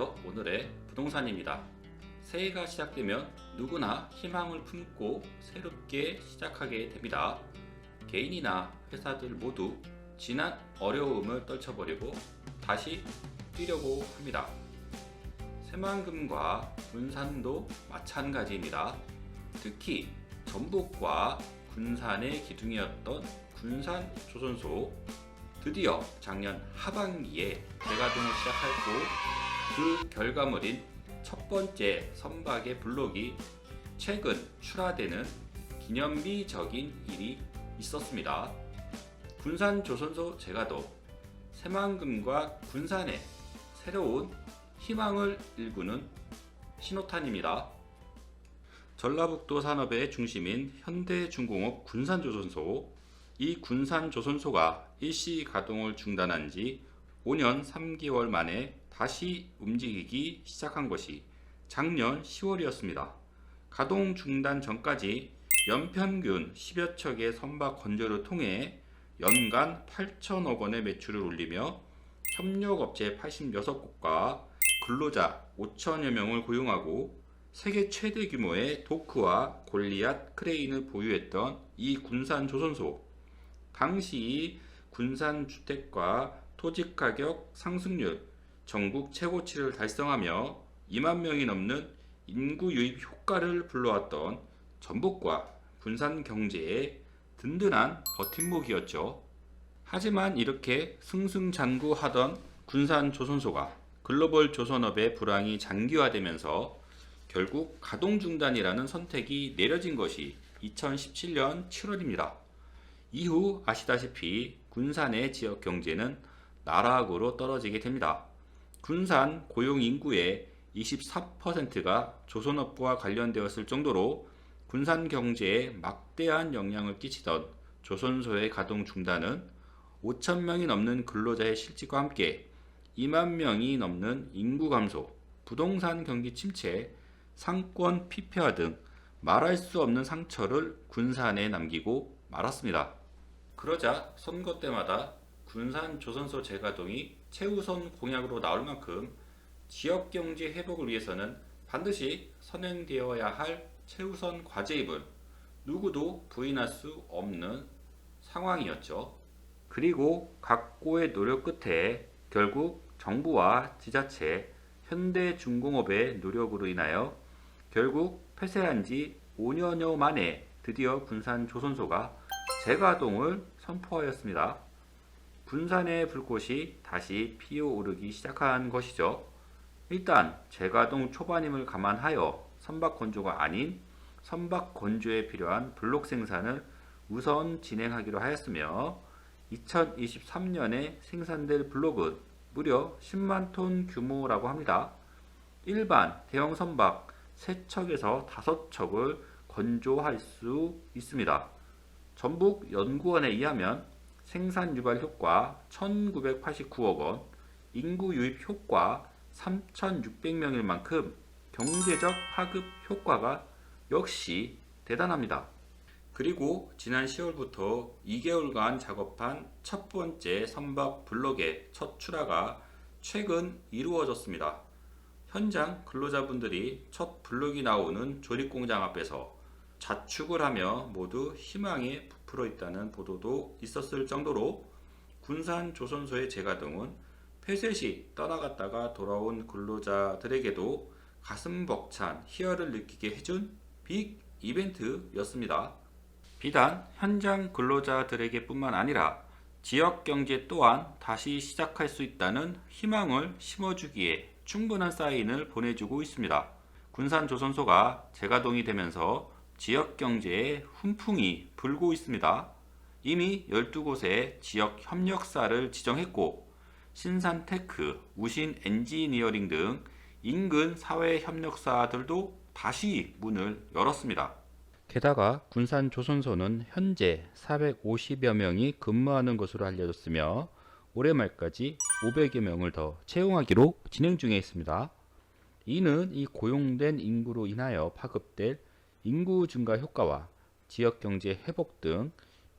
안녕하세요. 오늘의 부동산입니다. 새해가 시작되면 누구나 희망을 품고 새롭게 시작하게 됩니다. 개인이나 회사들 모두 지난 어려움을 떨쳐버리고 다시 뛰려고 합니다. 새만금과 군산도 마찬가지입니다. 특히 전북과 군산의 기둥이었던 군산조선소, 드디어 작년 하반기에 재가동을 시작했고 그 결과물인 첫 번째 선박의 블록이 최근 출하되는 기념비적인 일이 있었습니다. 군산조선소 재가동, 새만금과 군산의 새로운 희망을 일구는 신호탄입니다. 전라북도 산업의 중심인 현대중공업 군산조선소, 이 군산조선소가 일시 가동을 중단한 지 5년 3개월 만에 다시 움직이기 시작한 것이 작년 10월이었습니다. 가동 중단 전까지 연평균 10여 척의 선박 건조를 통해 연간 8천억 원의 매출을 올리며 협력업체 86곳과 근로자 5천여 명을 고용하고 세계 최대 규모의 도크와 골리앗 크레인을 보유했던 이 군산조선소, 당시 군산 주택과 토지 가격 상승률 전국 최고치를 달성하며 2만 명이 넘는 인구 유입 효과를 불러왔던 전북과 군산 경제의 든든한 버팀목이었죠. 하지만 이렇게 승승장구하던 군산조선소가 글로벌 조선업의 불황이 장기화되면서 결국 가동 중단이라는 선택이 내려진 것이 2017년 7월입니다. 이후 아시다시피 군산의 지역 경제는 나락으로 떨어지게 됩니다. 군산 고용 인구의 24%가 조선업과 관련되었을 정도로 군산 경제에 막대한 영향을 끼치던 조선소의 가동 중단은 5천 명이 넘는 근로자의 실직과 함께 2만 명이 넘는 인구 감소, 부동산 경기 침체, 상권 피폐화 등 말할 수 없는 상처를 군산에 남기고 말았습니다. 그러자 선거 때마다 군산조선소 재가동이 최우선 공약으로 나올 만큼 지역경제 회복을 위해서는 반드시 선행되어야 할 최우선 과제임을 누구도 부인할 수 없는 상황이었죠. 그리고 각고의 노력 끝에 결국 정부와 지자체, 현대중공업의 노력으로 인하여 결국 폐쇄한 지 5년여 만에 드디어 군산조선소가 재가동을 선포하였습니다. 군산의 불꽃이 다시 피어오르기 시작한 것이죠. 일단 재가동 초반임을 감안하여 선박 건조가 아닌 선박 건조에 필요한 블록 생산을 우선 진행하기로 하였으며 2023년에 생산될 블록은 무려 10만 톤 규모라고 합니다. 일반 대형 선박 3척에서 5척을 건조할 수 있습니다. 전북연구원에 의하면 생산 유발 효과 1989억 원, 인구 유입 효과 3600명일 만큼 경제적 파급 효과가 역시 대단합니다. 그리고 지난 10월부터 2개월간 작업한 첫 번째 선박 블록의 첫 출하가 최근 이루어졌습니다. 현장 근로자분들이 첫 블록이 나오는 조립공장 앞에서 자축을 하며 모두 희망에 부풀어 있다는 보도도 있었을 정도로 군산조선소의 재가동은 폐쇄 시 떠나갔다가 돌아온 근로자들에게도 가슴 벅찬 희열을 느끼게 해준 빅 이벤트였습니다. 비단 현장 근로자들에게 뿐만 아니라 지역 경제 또한 다시 시작할 수 있다는 희망을 심어주기에 충분한 사인을 보내주고 있습니다. 군산조선소가 재가동이 되면서 지역 경제에 훈풍이 불고 있습니다. 이미 12곳의 지역 협력사를 지정했고 신산테크, 우신 엔지니어링 등 인근 사회협력사들도 다시 문을 열었습니다. 게다가 군산조선소는 현재 450여 명이 근무하는 것으로 알려졌으며 올해 말까지 500여 명을 더 채용하기로 진행 중에 있습니다. 이는 이 고용된 인구로 인하여 파급될 인구 증가 효과와 지역 경제 회복 등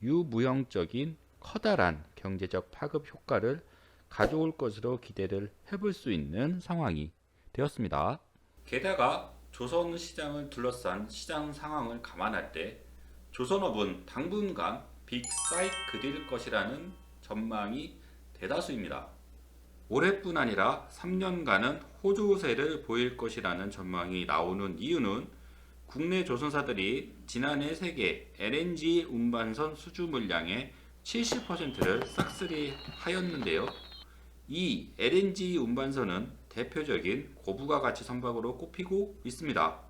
유무형적인 커다란 경제적 파급 효과를 가져올 것으로 기대를 해볼 수 있는 상황이 되었습니다. 게다가 조선 시장을 둘러싼 시장 상황을 감안할 때 조선업은 당분간 빅사이클일 것이라는 전망이 대다수입니다. 올해뿐 아니라 3년간은 호조세를 보일 것이라는 전망이 나오는 이유는 국내 조선사들이 지난해 세계 LNG 운반선 수주 물량의 70%를 싹쓸이 하였는데요. 이 LNG 운반선은 대표적인 고부가 가치 선박으로 꼽히고 있습니다.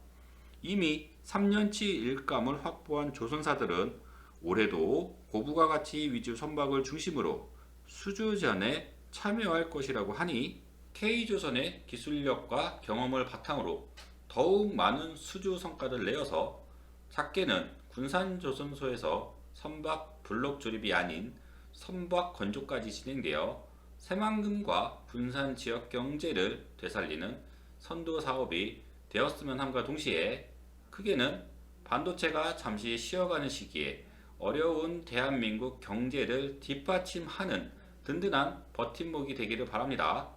이미 3년치 일감을 확보한 조선사들은 올해도 고부가 가치 위주 선박을 중심으로 수주전에 참여할 것이라고 하니 K조선의 기술력과 경험을 바탕으로 더욱 많은 수주 성과를 내어서 작게는 군산조선소에서 선박 블록 조립이 아닌 선박 건조까지 진행되어 새만금과 군산 지역 경제를 되살리는 선도 사업이 되었으면 함과 동시에 크게는 반도체가 잠시 쉬어가는 시기에 어려운 대한민국 경제를 뒷받침하는 든든한 버팀목이 되기를 바랍니다.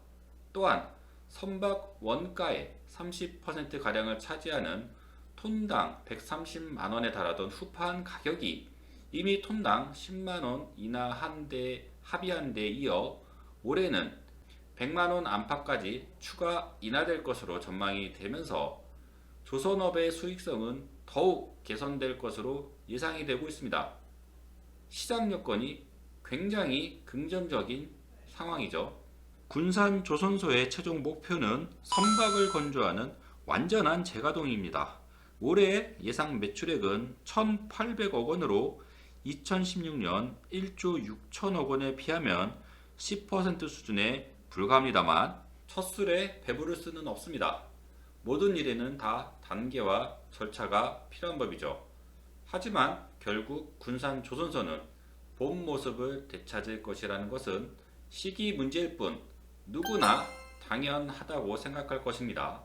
또한 선박 원가의 30%가량을 차지하는 톤당 130만원에 달하던 후판 가격이 이미 톤당 10만원 인하한 데 합의한 데 이어 올해는 100만원 안팎까지 추가 인하될 것으로 전망이 되면서 조선업의 수익성은 더욱 개선될 것으로 예상이 되고 있습니다. 시장 여건이 굉장히 긍정적인 상황이죠. 군산 조선소의 최종 목표는 선박을 건조하는 완전한 재가동입니다. 올해 예상 매출액은 1,800억 원으로 2016년 1조 6천억 원에 비하면 10% 수준에 불과합니다만 첫 술에 배부를 수는 없습니다. 모든 일에는 다 단계와 절차가 필요한 법이죠. 하지만 결국 군산 조선소는 본 모습을 되찾을 것이라는 것은 시기 문제일 뿐 누구나 당연하다고 생각할 것입니다.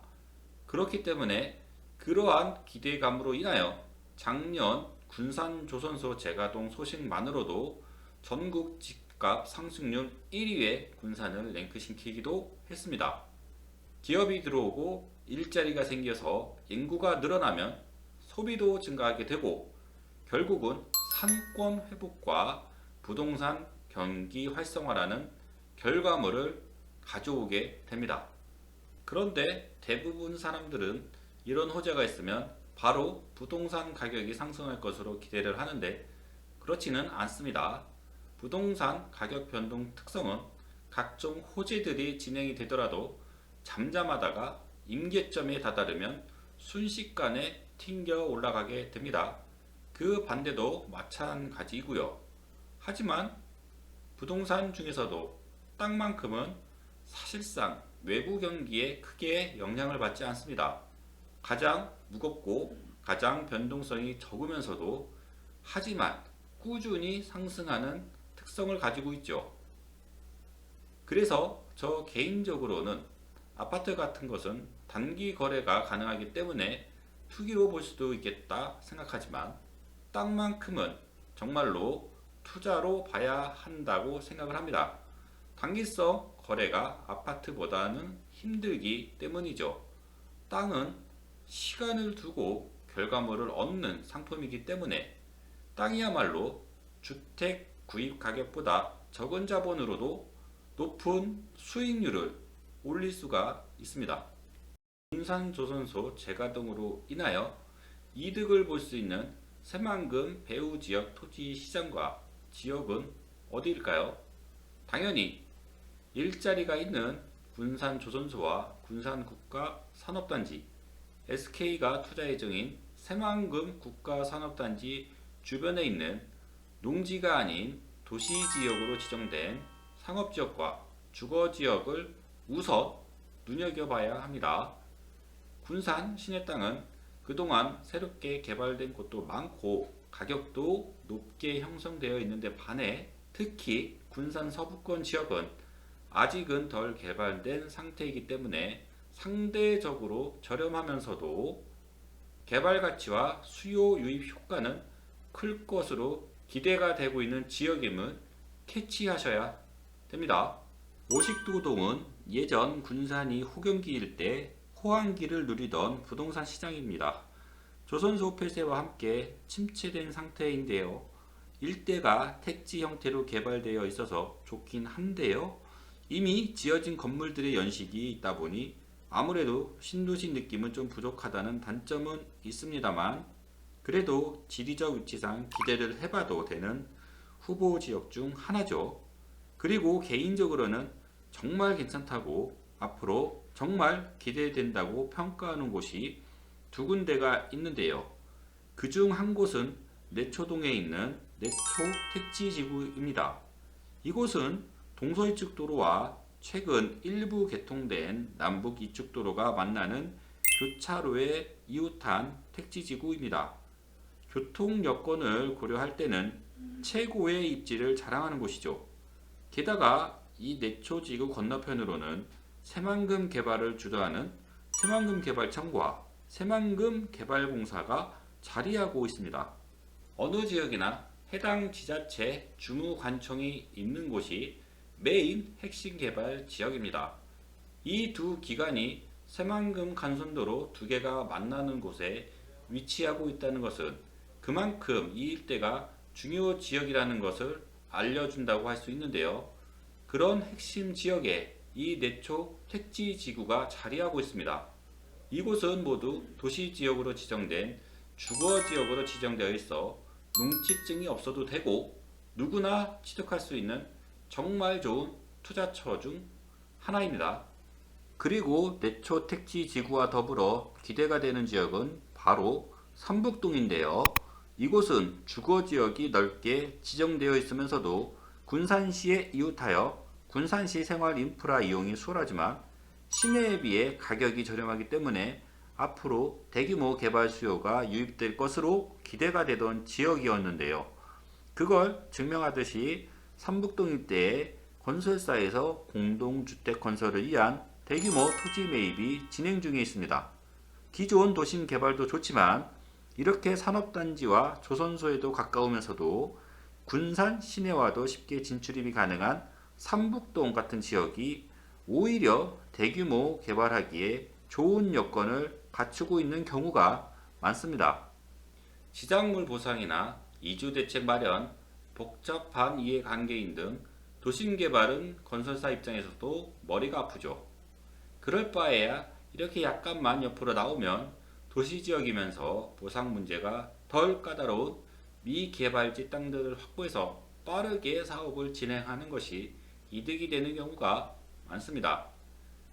그렇기 때문에 그러한 기대감으로 인하여 작년 군산 조선소 재가동 소식만으로도 전국 집값 상승률 1위에 군산을 랭크시키기도 했습니다. 기업이 들어오고 일자리가 생겨서 인구가 늘어나면 소비도 증가하게 되고 결국은 상권 회복과 부동산 경기 활성화라는 결과물을 가져오게 됩니다. 그런데 대부분 사람들은 이런 호재가 있으면 바로 부동산 가격이 상승할 것으로 기대를 하는데 그렇지는 않습니다. 부동산 가격 변동 특성은 각종 호재들이 진행이 되더라도 잠잠하다가 임계점에 다다르면 순식간에 튕겨 올라가게 됩니다. 그 반대도 마찬가지이고요. 하지만 부동산 중에서도 땅만큼은 사실상 외부 경기에 크게 영향을 받지 않습니다. 가장 무겁고 가장 변동성이 적으면서도 하지만 꾸준히 상승하는 특성을 가지고 있죠. 그래서 저 개인적으로는 아파트 같은 것은 단기 거래가 가능하기 때문에 투기로 볼 수도 있겠다 생각하지만 땅만큼은 정말로 투자로 봐야 한다고 생각을 합니다. 단기성 거래가 아파트보다는 힘들기 때문이죠. 땅은 시간을 두고 결과물을 얻는 상품이기 때문에 땅이야말로 주택 구입 가격보다 적은 자본으로도 높은 수익률을 올릴 수가 있습니다. 군산조선소 재가동으로 인하여 이득을 볼 수 있는 새만금 배후 지역 토지 시장과 지역은 어디일까요? 당연히 일자리가 있는 군산조선소와 군산국가산업단지, SK가 투자 예정인 새만금 국가산업단지 주변에 있는 농지가 아닌 도시지역으로 지정된 상업지역과 주거지역을 우선 눈여겨봐야 합니다. 군산 시내 땅은 그동안 새롭게 개발된 곳도 많고 가격도 높게 형성되어 있는데 반해 특히 군산 서부권 지역은 아직은 덜 개발된 상태이기 때문에 상대적으로 저렴하면서도 개발 가치와 수요 유입 효과는 클 것으로 기대가 되고 있는 지역임을 캐치하셔야 됩니다. 오식도동은 예전 군산이 후경기 일대 호황기를 누리던 부동산 시장입니다. 조선소 폐쇄와 함께 침체된 상태인데요. 일대가 택지 형태로 개발되어 있어서 좋긴 한데요. 이미 지어진 건물들의 연식이 있다 보니 아무래도 신도시 느낌은 좀 부족하다는 단점은 있습니다만, 그래도 지리적 위치상 기대를 해봐도 되는 후보 지역 중 하나죠. 그리고 개인적으로는 정말 괜찮다고, 앞으로 정말 기대된다고 평가하는 곳이 두 군데가 있는데요. 그중 한 곳은 내초동에 있는 내초 택지지구입니다. 이곳은 동서이측도로와 최근 일부 개통된 남북 이측도로가 만나는 교차로에 이웃한 택지지구입니다. 교통 여건을 고려할 때는 최고의 입지를 자랑하는 곳이죠. 게다가 이 내초지구 건너편으로는 새만금 개발을 주도하는 새만금 개발청과 새만금 개발공사가 자리하고 있습니다. 어느 지역이나 해당 지자체 주무관청이 있는 곳이 메인 핵심 개발 지역입니다. 이 두 기관이 새만금 간선도로 두 개가 만나는 곳에 위치하고 있다는 것은 그만큼 이 일대가 중요 지역이라는 것을 알려준다고 할 수 있는데요. 그런 핵심 지역에 이 내초 택지지구가 자리하고 있습니다. 이곳은 모두 도시지역으로 지정된 주거지역으로 지정되어 있어 농지증이 없어도 되고 누구나 취득할 수 있는 정말 좋은 투자처 중 하나입니다. 그리고 내초 택지지구와 더불어 기대가 되는 지역은 바로 삼북동인데요. 이곳은 주거지역이 넓게 지정되어 있으면서도 군산시에 이웃하여 군산시 생활 인프라 이용이 수월하지만 시내에 비해 가격이 저렴하기 때문에 앞으로 대규모 개발 수요가 유입될 것으로 기대가 되던 지역이었는데요. 그걸 증명하듯이 삼북동 일대의 건설사에서 공동주택 건설을 위한 대규모 토지 매입이 진행 중에 있습니다. 기존 도심 개발도 좋지만 이렇게 산업단지와 조선소에도 가까우면서도 군산 시내와도 쉽게 진출입이 가능한 삼북동 같은 지역이 오히려 대규모 개발하기에 좋은 여건을 갖추고 있는 경우가 많습니다. 지작물 보상이나 이주대책 마련, 복잡한 이해관계인 등 도심 개발은 건설사 입장에서도 머리가 아프죠. 그럴 바에야 이렇게 약간만 옆으로 나오면 도시지역이면서 보상 문제가 덜 까다로운 미개발지 땅들을 확보해서 빠르게 사업을 진행하는 것이 이득이 되는 경우가 많습니다.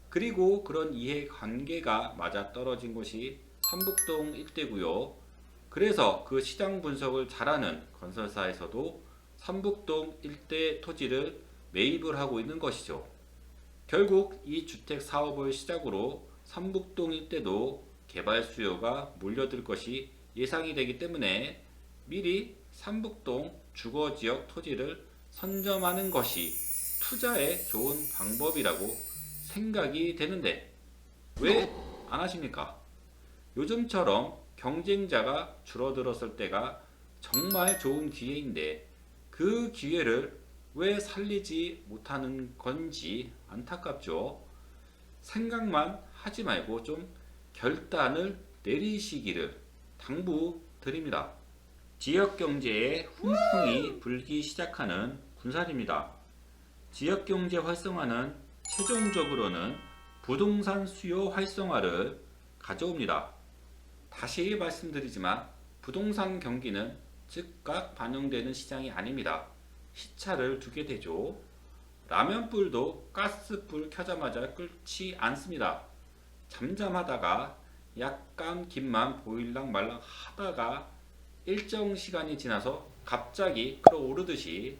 그리고 그런 이해관계가 맞아떨어진 곳이 삼북동 일대고요. 그래서 그 시장 분석을 잘하는 건설사에서도 삼북동 일대 토지를 매입을 하고 있는 것이죠. 결국 이 주택 사업을 시작으로 삼북동 일대도 개발 수요가 몰려들 것이 예상이 되기 때문에 미리 삼북동 주거지역 토지를 선점하는 것이 투자에 좋은 방법이라고 생각이 되는데 왜 안 하십니까? 요즘처럼 경쟁자가 줄어들었을 때가 정말 좋은 기회인데 그 기회를 왜 살리지 못하는 건지 안타깝죠. 생각만 하지 말고 좀 결단을 내리시기를 당부드립니다. 지역경제에 훈풍이 불기 시작하는 군산입니다. 지역경제 활성화는 최종적으로는 부동산 수요 활성화를 가져옵니다. 다시 말씀드리지만 부동산 경기는 즉각 반영되는 시장이 아닙니다. 시차를 두게 되죠. 라면불도 가스불 켜자마자 끓지 않습니다. 잠잠하다가 약간 김만 보일랑 말랑 하다가 일정 시간이 지나서 갑자기 끌어오르듯이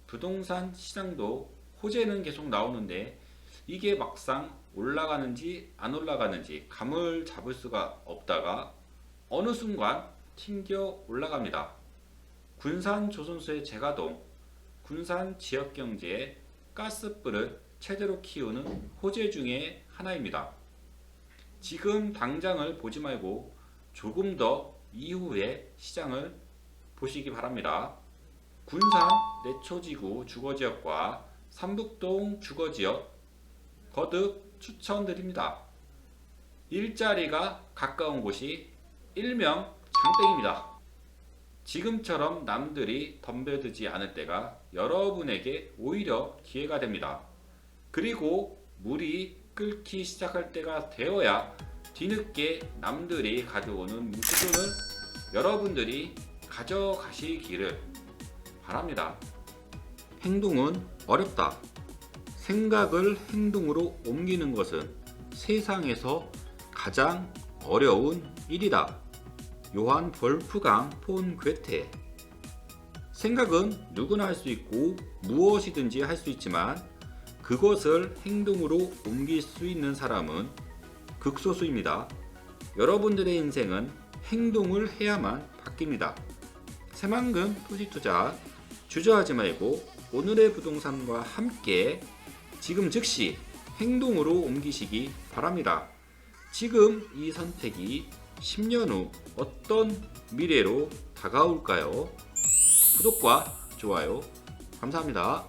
부동산 시장도 호재는 계속 나오는데 이게 막상 올라가는지 안 올라가는지 감을 잡을 수가 없다가 어느 순간 튕겨 올라갑니다. 군산 조선소의 재가동, 군산 지역경제의 가스불을 최대로 키우는 호재 중에 하나입니다. 지금 당장을 보지 말고 조금 더 이후에 시장을 보시기 바랍니다. 군산 내초지구 주거지역과 삼북동 주거지역 거듭 추천드립니다. 일자리가 가까운 곳이 일명 장땡입니다. 지금처럼 남들이 덤벼들지 않을 때가 여러분에게 오히려 기회가 됩니다. 그리고 물이 끓기 시작할 때가 되어야 뒤늦게 남들이 가져오는 무수돈을 여러분들이 가져가시기를 바랍니다. 행동은 어렵다. 생각을 행동으로 옮기는 것은 세상에서 가장 어려운 일이다. 요한 볼프강 폰 괴테. 생각은 누구나 할 수 있고 무엇이든지 할 수 있지만 그것을 행동으로 옮길 수 있는 사람은 극소수입니다. 여러분들의 인생은 행동을 해야만 바뀝니다. 새만금 토지 투자 주저하지 말고 오늘의 부동산과 함께 지금 즉시 행동으로 옮기시기 바랍니다. 지금 이 선택이 10년 후 어떤 미래로 다가올까요? 구독과 좋아요 감사합니다.